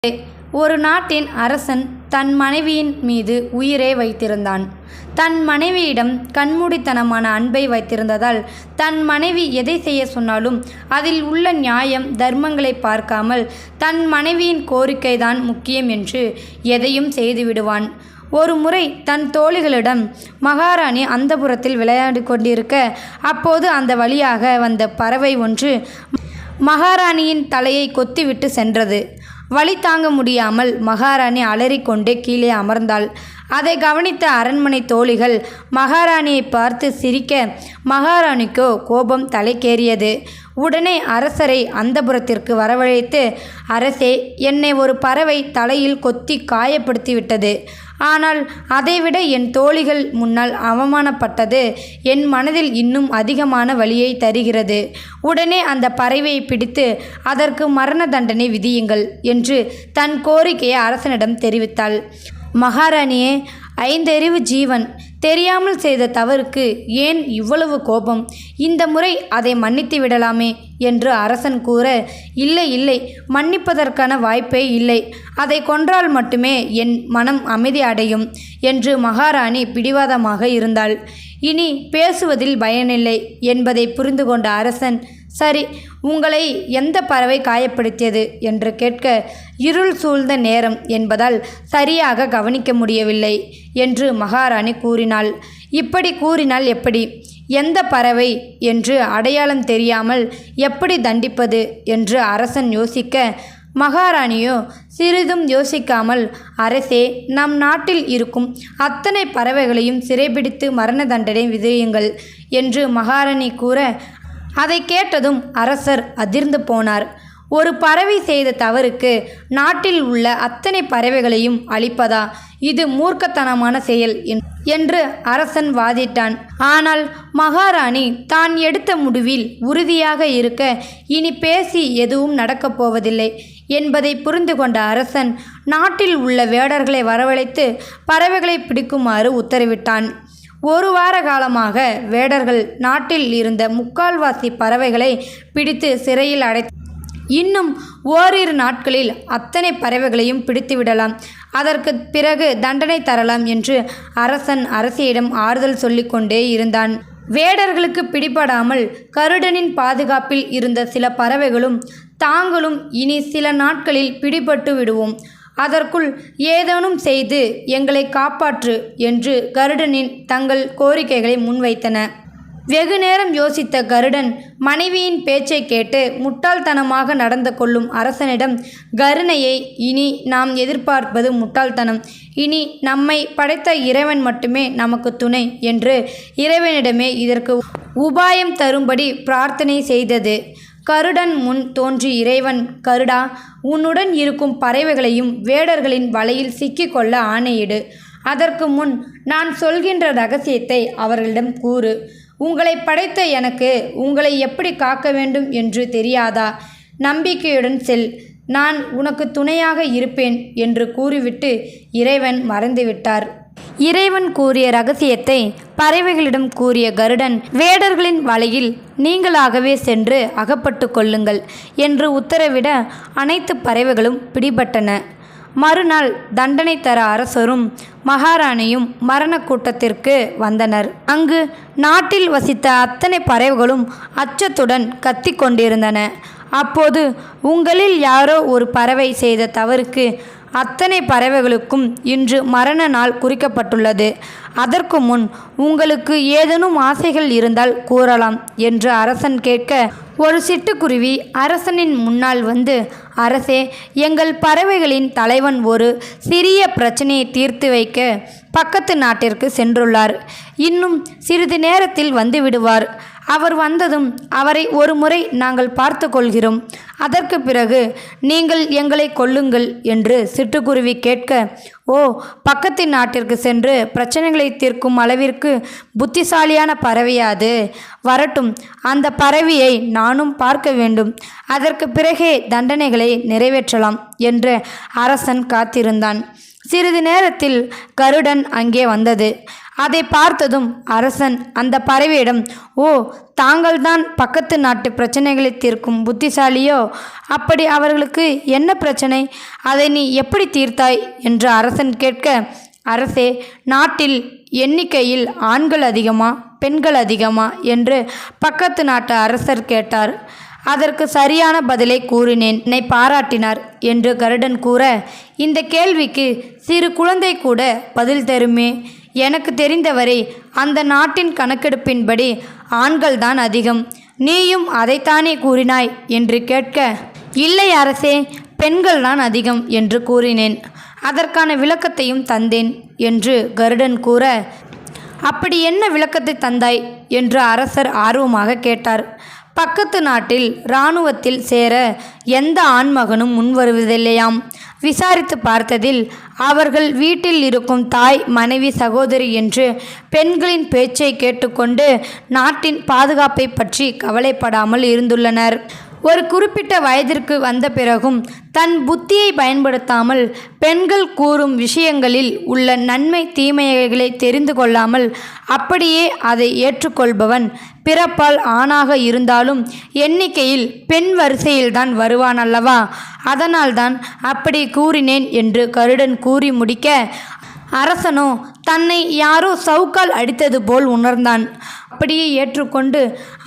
ஒரு நாட்டின் அரசன் தன் மனைவியின் மீது உயிரை வைத்திருந்தான். தன் மனைவியிடம் கண்மூடித்தனமான அன்பை வைத்திருந்ததால் தன் மனைவி எதை செய்ய சொன்னாலும் அதில் உள்ள நியாயம் தர்மங்களை பார்க்காமல் தன் மனைவியின் கோரிக்கைதான் முக்கியம் என்று எதையும் செய்துவிடுவான். ஒரு முறை தன் தோழிகளிடம் மகாராணி அந்தப்புரத்தில் விளையாடி கொண்டிருக்க அப்போது அந்த வழியாக வந்த பறவை ஒன்று மகாராணியின் தலையை கொத்திவிட்டு சென்றது. வலி தாங்க முடியாமல் மகாராணி அலறிக்கொண்டே கீழே அமர்ந்தாள். அதை கவனித்த அரண்மனை தோழிகள் மகாராணியை பார்த்து சிரிக்க மகாராணிக்கோ கோபம் தலைக்கேறியது. உடனே அரசரை அந்தப்புரத்திற்கு வரவழைத்து, அரசே, என்னை ஒரு பறவை தலையில் கொத்தி காயப்படுத்திவிட்டது. ஆனால் அதைவிட என் தோழிகள் முன்னால் அவமானப்பட்டது என் மனதில் இன்னும் அதிகமான வலியை தருகிறது. உடனே அந்த பறவையை பிடித்து அதற்கு மரண தண்டனை விதியுங்கள் என்று தன் கோரிக்கையை அரசனிடம் தெரிவித்தாள். மகாராணியே, 5 அறிவு ஜீவன், தெரியாமல் செய்த தவறுக்கு ஏன் இவ்வளவு கோபம்? இந்த முறை அதை மன்னித்து விடலாமே என்று அரசன் கூற, இல்லை இல்லை, மன்னிப்பதற்கான வாய்ப்பே இல்லை. அதை கொன்றால் மட்டுமே என் மனம் அமைதி அடையும் என்று மகாராணி பிடிவாதமாக இருந்தாள். இனி பேசுவதில் பயனில்லை என்பதை புரிந்து கொண்ட அரசன், சரி, உங்களை எந்த பறவை காயப்படுத்தியது என்று கேட்க, இருள் சூழ்ந்த நேரம் என்பதால் சரியாக கவனிக்க முடியவில்லை என்று மகாராணி கூறினாள். இப்படி கூறினால் எப்படி? எந்த பறவை என்று அடையாளம் தெரியாமல் எப்படி தண்டிப்பது என்று அரசன் யோசிக்க, மகாராணியோ சிறிதும் யோசிக்காமல், அரசே, நம் நாட்டில் இருக்கும் அத்தனை பறவைகளையும் சிறைபிடித்து மரண தண்டனை விதியுங்கள் என்று மகாராணி கூற, அதை கேட்டதும் அரசர் அதிர்ந்து போனார். ஒரு பறவை செய்த தவறுக்கு நாட்டில் உள்ள அத்தனை பறவைகளையும் அழிப்பதா? இது மூர்க்கத்தனமான செயல் என்று அரசன் வாதிட்டான். ஆனால் மகாராணி தான் எடுத்த முடிவில் உறுதியாக இருக்க, இனி பேசி எதுவும் நடக்கப் போவதில்லை என்பதை புரிந்து கொண்ட அரசன் நாட்டில் உள்ள வேடர்களை வரவழைத்து பறவைகளை பிடிக்குமாறு உத்தரவிட்டான். 1 வார காலமாக வேடர்கள் நாட்டில் இருந்த 3/4வாசி பறவைகளை பிடித்து சிறையில் இன்னும் ஓரிரு நாட்களில் அத்தனை பறவைகளையும் பிடித்துவிடலாம். அதற்கு பிறகு தண்டனை தரலாம் என்று அரசன் அரசியிடம் ஆறுதல் சொல்லிக்கொண்டே இருந்தான். வேடர்களுக்கு பிடிபடாமல் கருடனின் பாதுகாப்பில் இருந்த சில பறவைகளும் தாங்களும் இனி சில நாட்களில் பிடிபட்டு விடுவோம், அதற்குள் ஏதேனும் செய்து எங்களை காப்பாற்று என்று கருடனின் தங்கள் கோரிக்கைகளை முன்வைத்தன. வெகு நேரம் யோசித்த கருடன் மனைவியின் பேச்சை கேட்டு முட்டாள்தனமாக நடந்து கொள்ளும் அரசனிடம், கருணையை இனி நாம் எதிர்பார்ப்பது முட்டாள்தனம். இனி நம்மை படைத்த இறைவன் மட்டுமே நமக்கு துணை என்று இறைவனிடமே இதற்கு உபாயம் தரும்படி பிரார்த்தனை செய்தது. கருடன் முன் தோன்றி இறைவன், கருடா, உன்னுடன் இருக்கும் பறவைகளையும் வேடர்களின் வலையில் சிக்கிக்கொள்ள ஆணையிடு. அதற்கு முன் நான் சொல்கின்ற ரகசியத்தை அவர்களிடம் கூறு. உங்களை படைத்த எனக்கு உங்களை எப்படி காக்க வேண்டும் என்று தெரியாதா? நம்பிக்கையுடன் செல், நான் உனக்கு துணையாக இருப்பேன் என்று கூறிவிட்டு இறைவன் மறைந்துவிட்டார். இறைவன் கூறிய ரகசியத்தை பறவைகளிடம் கூறிய கருடன், வேடர்களின் வலையில் நீங்களாகவே சென்று அகப்பட்டு கொள்ளுங்கள் என்று உத்தரவிட அனைத்து பறவைகளும் பிடிபட்டன. மறுநாள் தண்டனை தர அரசரும் மகாராணியும் மரண கூட்டத்திற்கு வந்தனர். அங்கு நாட்டில் வசித்த அத்தனை பறவைகளும் அச்சத்துடன் கத்திக் கொண்டிருந்தன. அப்போது, உங்களில் யாரோ ஒரு பறவை செய்த தவறுக்கு அத்தனை பறவைகளுக்கும் இன்று மரண நாள் குறிக்கப்பட்டுள்ளது. அதற்கு முன் உங்களுக்கு ஏதேனும் ஆசைகள் இருந்தால் கூறலாம் என்று அரசன் கேட்க, ஒரு சிட்டுக்குருவி அரசனின் முன்னால் வந்து, அரசே, எங்கள் பறவைகளின் தலைவன் ஒரு சிறிய பிரச்சனையை தீர்த்து வைக்க பக்கத்து நாட்டிற்கு சென்றுள்ளார். இன்னும் சிறிது நேரத்தில் வந்து விடுவார். அவர் வந்ததும் அவரை ஒரு முறை நாங்கள் பார்த்து கொள்கிறோம். அதற்கு பிறகு நீங்கள் எங்களை கொல்லுங்கள் என்று சிட்டுக்குருவி கேட்க, ஓ, பக்கத்து நாட்டிற்கு சென்று பிரச்சனைகளை தீர்க்கும் அளவிற்கு புத்திசாலியான பறவையாது? வரட்டும், அந்த பறவையை நானும் பார்க்க வேண்டும். அதற்கு பிறகே தண்டனைகளை நிறைவேற்றலாம் என்று அரசன் காத்திருந்தான். சிறிது நேரத்தில் கருடன் அங்கே வந்தது. அதை பார்த்ததும் அரசன் அந்த பறவையிடம், ஓ, தாங்கள்தான் பக்கத்து நாட்டு பிரச்சனைகளை தீர்க்கும் புத்திசாலியோ? அப்படி அவர்களுக்கு என்ன பிரச்சனை? அதை நீ எப்படி தீர்த்தாய் என்று அரசன் கேட்க, அரசே, நாட்டில் எண்ணிக்கையில் ஆண்கள் அதிகமா பெண்கள் அதிகமா என்று பக்கத்து நாட்டு அரசர் கேட்டார். அதற்கு சரியான பதிலை கூறினேன். என்னை பாராட்டினார் என்று கருடன் கூற, இந்த கேள்விக்கு சிறு குழந்தை கூட பதில் தருமே. எனக்கு தெரிந்தவரை அந்த நாட்டின் கணக்கெடுப்பின்படி ஆண்கள்தான் அதிகம். நீயும் அதைத்தானே கூறினாய் என்று கேட்க, இல்லை அரசே, பெண்கள்தான் அதிகம் என்று கூறினேன். அதற்கான விளக்கத்தையும் தந்தேன் என்று கருடன் கூற, அப்படி என்ன விளக்கத்தை தந்தாய் என்று அரசர் ஆர்வமாக கேட்டார். பக்கத்து நாட்டில் இராணுவத்தில் சேர எந்த ஆண்மகனும் முன்வருவதில்லையாம். விசாரித்து பார்த்ததில் அவர்கள் வீட்டில் இருக்கும் தாய், மனைவி, சகோதரி என்று பெண்களின் பேச்சை கேட்டுக்கொண்டு நாட்டின் பாதுகாப்பை பற்றி கவலைப்படாமல் இருந்துள்ளனர். ஒரு குறிப்பிட்ட வயதிற்கு வந்த பிறகும் தன் புத்தியை பயன்படுத்தாமல் பெண்கள் கூறும் விஷயங்களில் உள்ள நன்மை தீமைகளை தெரிந்து கொள்ளாமல் அப்படியே அதை ஏற்றுக்கொள்பவன் பிறப்பால் ஆணாக இருந்தாலும் எண்ணிக்கையில் பெண் வரிசையில்தான் வருவான் அல்லவா? அதனால்தான் அப்படி கூறினேன் என்று கருடன் கூறி முடிக்க, அரசனோ தன்னை யாரோ சவுக்கால் அடித்தது போல் உணர்ந்தான். அப்படியே ஏற்றுக்கொண்டு,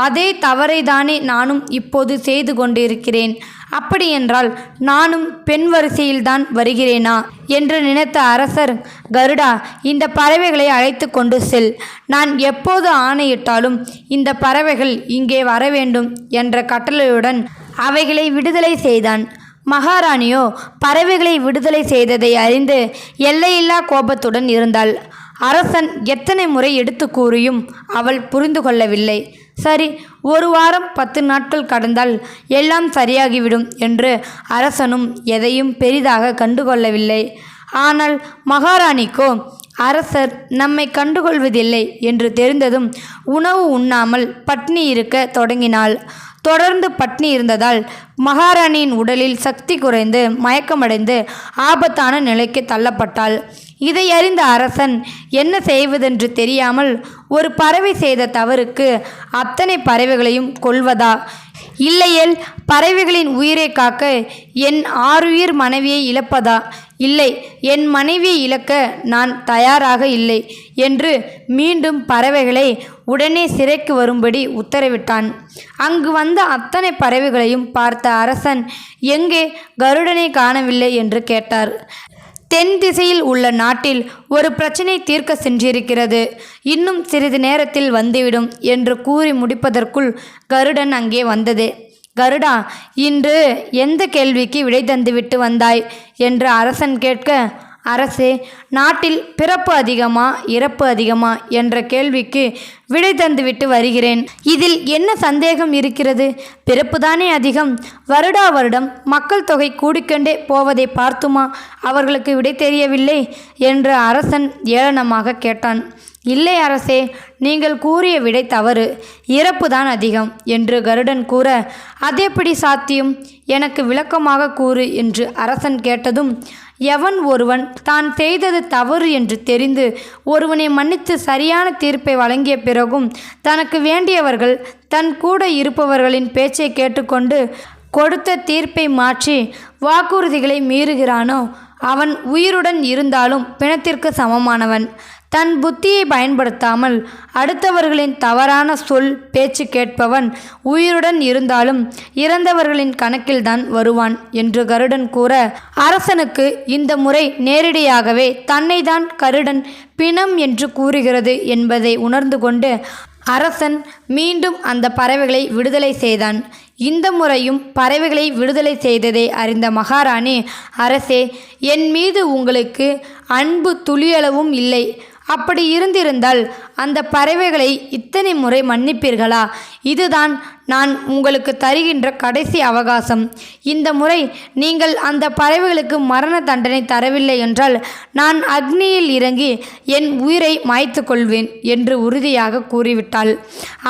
அதே தவறைதானே நானும் இப்போது செய்து கொண்டிருக்கிறேன். அப்படியென்றால் நானும் பெண் வரிசையில்தான் வருகிறேனா என்று நினைத்த அரசர், கருடா, இந்த பறவைகளை அழைத்து கொண்டு செல். நான் எப்போது ஆணையிட்டாலும் இந்த பறவைகள் இங்கே வர வேண்டும் என்ற கட்டளையுடன் அவைகளை விடுதலை செய்தான். மகாராணியோ பறவைகளை விடுதலை செய்ததை அறிந்து எல்லையில்லா கோபத்துடன் இருந்தாள். அரசன் எத்தனை முறை எடுத்து கூறியும் அவள் புரிந்து கொள்ளவில்லை. சரி, 1 வாரம் 10 நாட்கள் கடந்தால் எல்லாம் சரியாகிவிடும் என்று அரசனும் எதையும் பெரிதாக கண்டுகொள்ளவில்லை. ஆனால் மகாராணிக்கோ அரசர் நம்மை கண்டுகொள்வதில்லை என்று தெரிந்ததும் உணவு உண்ணாமல் பட்னி இருக்க தொடங்கினாள். தொடர்ந்து பட்னி இருந்ததால் மகாராணியின் உடலில் சக்தி குறைந்து மயக்கமடைந்து ஆபத்தான நிலைக்கு தள்ளப்பட்டாள். இதை அறிந்த அரசன் என்ன செய்வதென்று தெரியாமல், ஒரு பறவை செய்த தவறுக்கு அத்தனை பறவைகளையும் கொல்வதா, இல்லையேல் பறவைகளின் உயிரை காக்க என் 6 மனைவியை இழப்பதா, இல்லை, என் மனைவியை இழக்க நான் தயாராக இல்லை என்று மீண்டும் பறவைகளை உடனே சிறைக்கு வரும்படி உத்தரவிட்டான். அங்கு வந்த அத்தனை பறவைகளையும் பார்த்த அரசன், எங்கே கருடனை காணவில்லை என்று கேட்டார். தென் திசையில் உள்ள நாட்டில் ஒரு பிரச்சனை தீர்க்க சென்றிருக்கிறது, இன்னும் சிறிது நேரத்தில் வந்துவிடும் என்று கூறி முடிப்பதற்குள் கருடன் அங்கே வந்தது. கருடா, இன்று எந்த கேள்விக்கு விடை தந்துவிட்டு வந்தாய் என்று அரசன் கேட்க, அரசே, நாட்டில் பிறப்பு அதிகமா இறப்பு அதிகமா என்ற கேள்விக்கு விடை தந்துவிட்டு வருகிறேன். இதில் என்ன சந்தேகம் இருக்கிறது? பிறப்புதானே அதிகம். வருடா வருடம் மக்கள் தொகை கூடிக்கொண்டே போவதை பார்த்துமா அவர்களுக்கு விடை தெரியவில்லை என்று அரசன் ஏளனமாக கேட்டான். இல்லை அரசே, நீங்கள் கூறிய விடை தவறு. இறப்புதான் அதிகம் என்று கருடன் கூற, அதெப்படி சாத்தியம்? எனக்கு விளக்கமாக கூறு என்று அரசன் கேட்டதும், எவன் ஒருவன் தான் செய்தது தவறு என்று தெரிந்து ஒருவனை மன்னித்து சரியான தீர்ப்பை வழங்கிய பிறகும் தனக்கு வேண்டியவர்கள் தன் கூட இருப்பவர்களின் பேச்சை கேட்டுக்கொண்டு கொடுத்த தீர்ப்பை மாற்றி வாக்குறுதிகளை மீறுகிறானோ அவன் உயிருடன் இருந்தாலும் பிணத்திற்கு சமமானவன். தன் புத்தியை பயன்படுத்தாமல் அடுத்தவர்களின் தவறான சொல் பேச்சு கேட்பவன் உயிருடன் இருந்தாலும் இறந்தவர்களின் கணக்கில்தான் வருவான் என்று கருடன் கூற, அரசனுக்கு இந்த முறை நேரடியாகவே தன்னைதான் கருடன் பிணம் என்று கூறுகிறது என்பதை உணர்ந்து கொண்டு அரசன் மீண்டும் அந்த பறவைகளை விடுதலை செய்தான். இந்த முறையும் பறவைகளை விடுதலை செய்ததை அறிந்த மகாராணி, அரசே, என் மீது உங்களுக்கு அன்பு துளியளவும் இல்லை. அப்படி இருந்திருந்தால் அந்த பறவைகளை இத்தனை முறை மன்னிப்பீர்களா? இதுதான் நான் உங்களுக்கு தருகின்ற கடைசி அவகாசம். இந்த முறை நீங்கள் அந்த பறவைகளுக்கு மரண தண்டனை தரவில்லை என்றால் நான் அக்னியில் இறங்கி என் உயிரை மாய்த்து கொள்வேன் என்று உறுதியாக கூறிவிட்டாள்.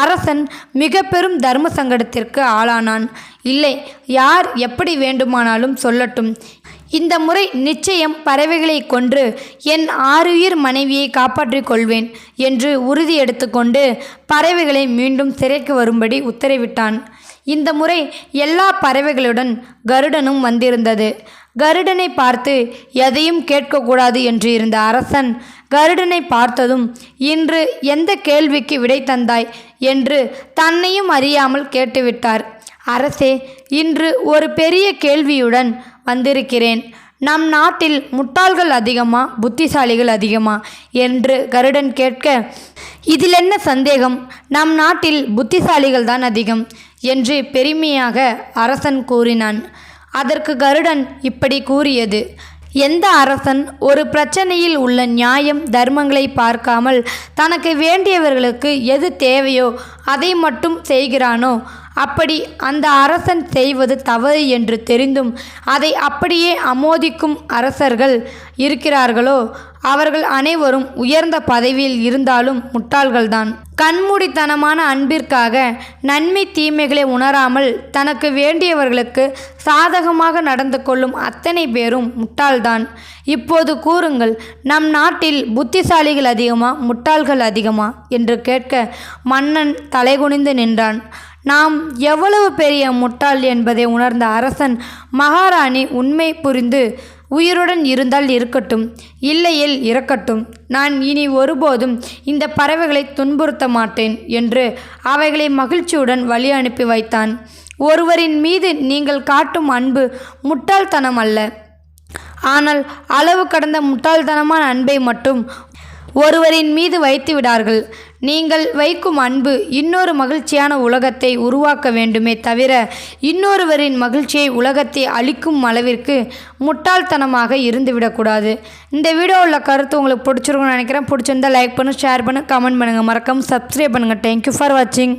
அரசன் மிக பெரும் தர்ம சங்கடத்திற்கு ஆளானான். இல்லை, யார் எப்படி வேண்டுமானாலும் சொல்லட்டும், இந்த முறை நிச்சயம் பறவைகளை கொன்று என் 6 உயிர் மனைவியை காப்பாற்றிக் கொள்வேன் என்று உறுதி எடுத்துக்கொண்டு பறவைகளை மீண்டும் சிறைக்கு வரும்படி உத்தரவிட்டான். இந்த முறை எல்லா பறவைகளுடன் கருடனும் வந்திருந்தது. கருடனை பார்த்து எதையும் கேட்கக்கூடாது என்று இருந்த அரசன் கருடனை பார்த்ததும், இன்று எந்த கேள்விக்கு விடை தந்தாய் என்று தன்னையும் அறியாமல் கேட்டுவிட்டார். அரசே, இன்று ஒரு பெரிய கேள்வியுடன் வந்திருக்கிறேன். நம் நாட்டில் முட்டாள்கள் அதிகமா புத்திசாலிகள் அதிகமா என்று கருடன் கேட்க, இதில் என்ன சந்தேகம், நம் நாட்டில் புத்திசாலிகள் தான் அதிகம் என்று பெருமையாக அரசன் கூறினான். அதற்கு கருடன் இப்படி கூறியது: எந்த அரசன் ஒரு பிரச்சனையில் உள்ள நியாயம் தர்மங்களை பார்க்காமல் தனக்கு வேண்டியவர்களுக்கு எது தேவையோ அதை மட்டும் செய்கிறானோ, அப்படி அந்த அரசன் செய்வது தவறு என்று தெரிந்தும் அதை அப்படியே ஆமோதிக்கும் அரசர்கள் இருக்கிறார்களோ, அவர்கள் அனைவரும் உயர்ந்த பதவியில் இருந்தாலும் முட்டாள்கள்தான். கண்மூடித்தனமான அன்பிற்காக நன்மை தீமைகளை உணராமல் தனக்கு வேண்டியவர்களுக்கு சாதகமாக நடந்து கொள்ளும் அத்தனை பேரும் முட்டாள்தான். இப்போது கூறுங்கள், நம் நாட்டில் புத்திசாலிகள் அதிகமா முட்டாள்கள் அதிகமா என்று கேட்க மன்னன் தலைகுனிந்து நின்றான். நாம் எவ்வளவு பெரிய முட்டாள் என்பதை உணர்ந்த அரசன், மகாராணி உண்மை புரிந்து உயிருடன் இருந்தால் இருக்கட்டும், இல்லையில் இறக்கட்டும். நான் இனி ஒருபோதும் இந்த பறவைகளை துன்புறுத்த மாட்டேன் என்று அவைகளை மகிழ்ச்சியுடன் வழி அனுப்பி வைத்தான். ஒருவரின் மீது நீங்கள் காட்டும் அன்பு முட்டாள்தனம் அல்ல, ஆனால் அளவு கடந்த முட்டாள்தனமான அன்பை மட்டும் ஒருவரின் மீது வைத்து விடார்கள். நீங்கள் வைக்கும் அன்பு இன்னொரு மகிழ்ச்சியான உலகத்தை உருவாக்க வேண்டுமே தவிர இன்னொருவரின் மகிழ்ச்சியை உலகத்தை அளிக்கும் அளவிற்கு முட்டாள்தனமாக இருந்துவிடக்கூடாது. இந்த வீடியோ உள்ள கருத்து உங்களுக்கு பிடிச்சிருக்குன்னு நினைக்கிறேன். பிடிச்சிருந்தால் லைக் பண்ணுங்கள், ஷேர் பண்ணுங்கள், கமெண்ட் பண்ணுங்கள், மறக்காமல் சப்ஸ்கிரைப் பண்ணுங்கள். தேங்க்யூ ஃபார் வாட்சிங்.